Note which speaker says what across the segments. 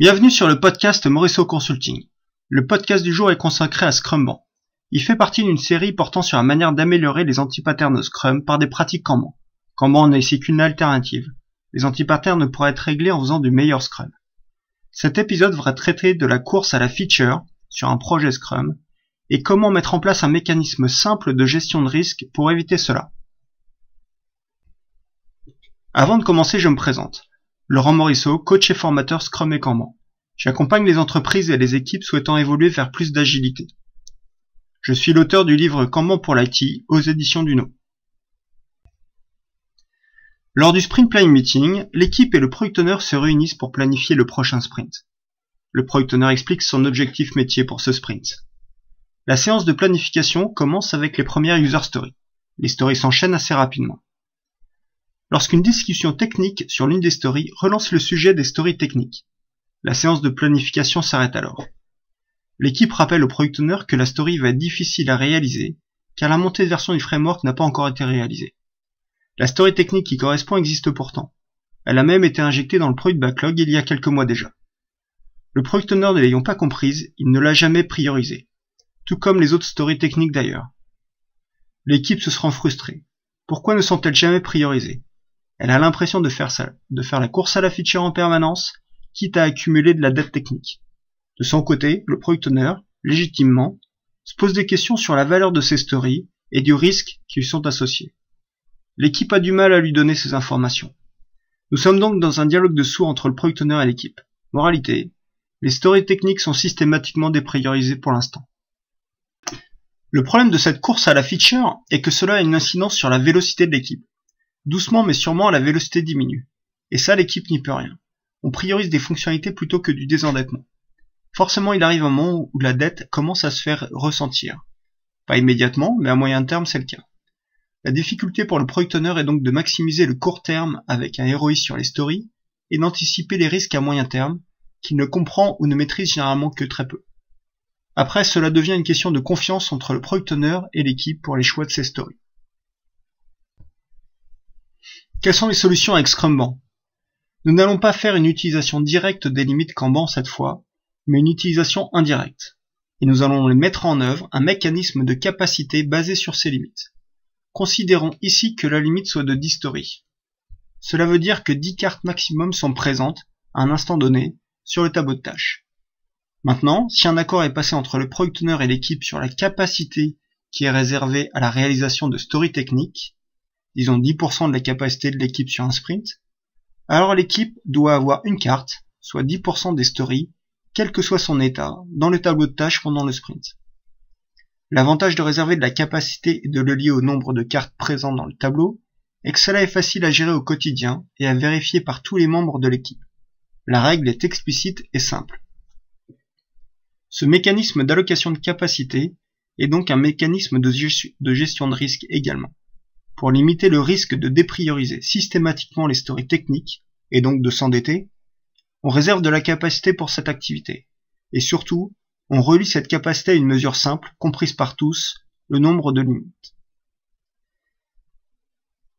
Speaker 1: Bienvenue sur le podcast Morisseau Consulting. Le podcast du jour est consacré à Scrumban. Il fait partie d'une série portant sur la manière d'améliorer les anti-patterns Scrum par des pratiques Kanban. Kanban n'est ici qu'une alternative. Les anti-patterns pourraient être réglés en faisant du meilleur Scrum. Cet épisode va traiter de la course à la feature sur un projet Scrum et comment mettre en place un mécanisme simple de gestion de risque pour éviter cela. Avant de commencer, je me présente. Laurent Morisseau, coach et formateur Scrum et Kanban. J'accompagne les entreprises et les équipes souhaitant évoluer vers plus d'agilité. Je suis l'auteur du livre Kanban pour l'IT aux éditions Duno. Lors du Sprint Planning Meeting, l'équipe et le Product Owner se réunissent pour planifier le prochain sprint. Le Product Owner explique son objectif métier pour ce sprint. La séance de planification commence avec les premières user stories. Les stories s'enchaînent assez rapidement. Lorsqu'une discussion technique sur l'une des stories relance le sujet des stories techniques, la séance de planification s'arrête alors. L'équipe rappelle au Product Owner que la story va être difficile à réaliser car la montée de version du framework n'a pas encore été réalisée. La story technique qui correspond existe pourtant. Elle a même été injectée dans le Product Backlog il y a quelques mois déjà. Le Product Owner ne l'ayant pas comprise, il ne l'a jamais priorisée, tout comme les autres stories techniques d'ailleurs. L'équipe se sent frustrée. Pourquoi ne sont-elles jamais priorisées ? Elle a l'impression de faire la course à la feature en permanence, quitte à accumuler de la dette technique. De son côté, le Product Owner, légitimement, se pose des questions sur la valeur de ces stories et du risque qui lui sont associés. L'équipe a du mal à lui donner ces informations. Nous sommes donc dans un dialogue de sourds entre le Product Owner et l'équipe. Moralité, les stories techniques sont systématiquement dépriorisées pour l'instant. Le problème de cette course à la feature est que cela a une incidence sur la vélocité de l'équipe. Doucement mais sûrement, la vélocité diminue. Et ça, l'équipe n'y peut rien. On priorise des fonctionnalités plutôt que du désendettement. Forcément, il arrive un moment où la dette commence à se faire ressentir. Pas immédiatement, mais à moyen terme, c'est le cas. La difficulté pour le Product Owner est donc de maximiser le court terme avec un ROI sur les stories et d'anticiper les risques à moyen terme qu'il ne comprend ou ne maîtrise généralement que très peu. Après, cela devient une question de confiance entre le Product Owner et l'équipe pour les choix de ces stories. Quelles sont les solutions avec Scrumban ? Nous n'allons pas faire une utilisation directe des limites Kanban cette fois, mais une utilisation indirecte. Et nous allons mettre en œuvre un mécanisme de capacité basé sur ces limites. Considérons ici que la limite soit de 10 stories. Cela veut dire que 10 cartes maximum sont présentes à un instant donné sur le tableau de tâches. Maintenant, si un accord est passé entre le Product Owner et l'équipe sur la capacité qui est réservée à la réalisation de stories techniques, disons 10% de la capacité de l'équipe sur un sprint, alors l'équipe doit avoir une carte, soit 10% des stories, quel que soit son état, dans le tableau de tâches pendant le sprint. L'avantage de réserver de la capacité et de le lier au nombre de cartes présentes dans le tableau est que cela est facile à gérer au quotidien et à vérifier par tous les membres de l'équipe. La règle est explicite et simple. Ce mécanisme d'allocation de capacité est donc un mécanisme de gestion de risque également. Pour limiter le risque de déprioriser systématiquement les stories techniques, et donc de s'endetter, on réserve de la capacité pour cette activité. Et surtout, on relie cette capacité à une mesure simple, comprise par tous, le nombre de limites.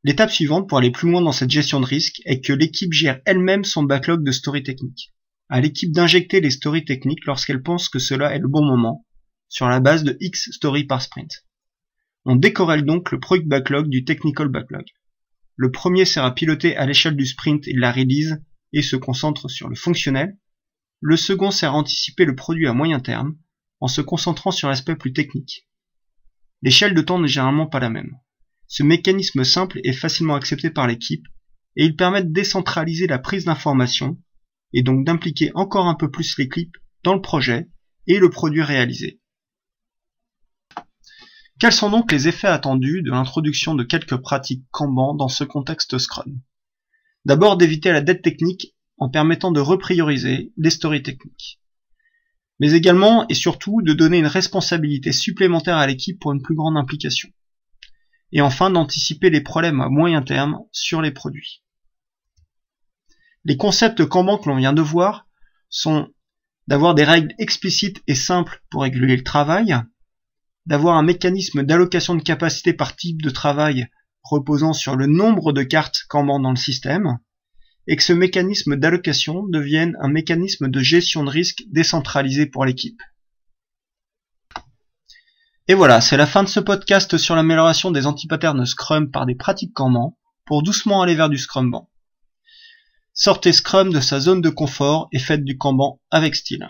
Speaker 1: L'étape suivante pour aller plus loin dans cette gestion de risque est que l'équipe gère elle-même son backlog de stories techniques. À l'équipe d'injecter les stories techniques lorsqu'elle pense que cela est le bon moment, sur la base de X stories par sprint. On décorrèle donc le Product Backlog du Technical Backlog. Le premier sert à piloter à l'échelle du sprint et de la release et se concentre sur le fonctionnel. Le second sert à anticiper le produit à moyen terme en se concentrant sur l'aspect plus technique. L'échelle de temps n'est généralement pas la même. Ce mécanisme simple est facilement accepté par l'équipe et il permet de décentraliser la prise d'informations et donc d'impliquer encore un peu plus l'équipe dans le projet et le produit réalisé. Quels sont donc les effets attendus de l'introduction de quelques pratiques Kanban dans ce contexte Scrum ? D'abord d'éviter la dette technique en permettant de reprioriser les stories techniques. Mais également et surtout de donner une responsabilité supplémentaire à l'équipe pour une plus grande implication. Et enfin d'anticiper les problèmes à moyen terme sur les produits. Les concepts Kanban que l'on vient de voir sont d'avoir des règles explicites et simples pour réguler le travail, d'avoir un mécanisme d'allocation de capacité par type de travail reposant sur le nombre de cartes Kanban dans le système, et que ce mécanisme d'allocation devienne un mécanisme de gestion de risque décentralisé pour l'équipe. Et voilà, c'est la fin de ce podcast sur l'amélioration des anti-patterns Scrum par des pratiques Kanban pour doucement aller vers du Scrumban. Sortez Scrum de sa zone de confort et faites du Kanban avec style.